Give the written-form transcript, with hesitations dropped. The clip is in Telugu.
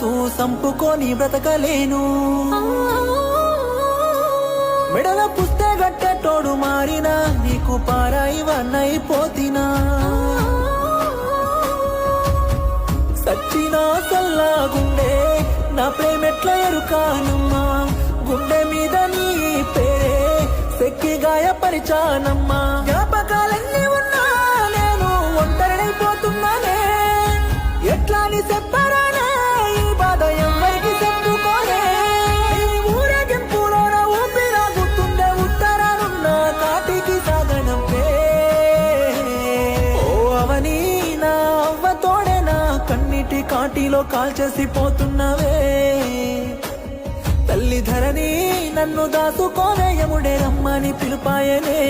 మనసు సంపుకొని బ్రతకలేను. మెడల పుస్తే గట్టెటోడు మారినా నీకు పారాయివన్నైపోతినా. సచ్చినా సల్లాగుండే నా ప్రేమెట్ల ఎరుకానమ్మా. గుండె మీద నీ పేరే సెక్కి గాయపరిచానమ్మా. జ్ఞాపకాలన్నీ ఉన్నా నేను ఒంటరినైపోతున్నానే. ఎట్లా నీ చెప్పరానే ఈ బాధ ఎవ్వరికి చెప్పుకోనే. ఊరేగింపులోన ఊపిరా గుర్తుండే ఉత్తరానున్న కాటికి సాగనంపే. ఓ అవని నా అవ్వతోడే నా కన్నిటి కాటిలో కాల్చేసిపోతున్నవే. తల్లి ధరణి నన్ను దాసుకోనే యముడే రమ్మని పిలుపాయనే.